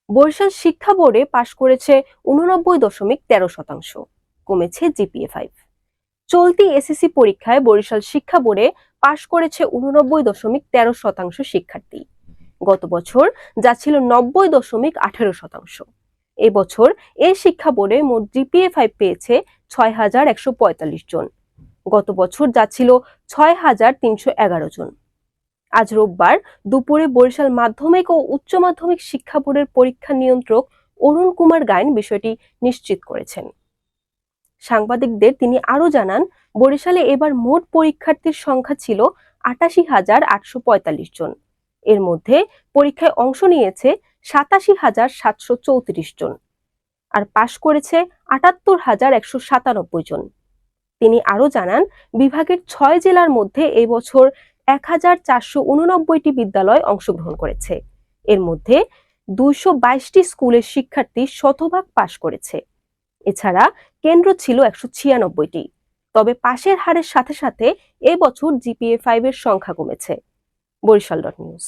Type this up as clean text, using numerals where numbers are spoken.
বরিশাল শিক্ষা বোর্ডে পাশ করেছে 89.13%, কমেছে জিপিএ 5। চলতি এসএসসি পরীক্ষায় বরিশাল শিক্ষা বোর্ডে পাশ করেছে 89.13% শিক্ষার্থী। গত বছর যা ছিল 90.18%। এবছর এই শিক্ষা বোর্ডে মোট জিপিএ 5 পেয়েছে 6,145 জন। গত বছর যা ছিল 6,311 জন। আজ রোববার দুপুরে বরিশাল মাধ্যমিক ও উচ্চ মাধ্যমিক শিক্ষা বোর্ডের পরীক্ষা নিয়ন্ত্রক অরুণ কুমার গায়েন বিষয়টি নিশ্চিত করেছেন। সাংবাদিকদের তিনি আরো জানান, বরিশালে এবার মোট পরীক্ষার্থীর সংখ্যা ছিল 88,845 জন। এর মধ্যে পরীক্ষায় অংশ নিয়েছে 87,734 জন, আর পাশ করেছে 78,197 জন। তিনি আরো জানান, বিভাগের 6 জেলার মধ্যে এই বছর 1,489টি বিদ্যালয় অংশগ্রহণ করেছে। এর মধ্যে 222টি স্কুলের শিক্ষার্থী শতভাগ পাশ করেছে। এছাড়া কেন্দ্র ছিল 196টি। তবে পাশের হারের সাথে সাথে এবছর জিপিএ 5 এর সংখ্যা কমেছে। বরিশাল.নিউজ।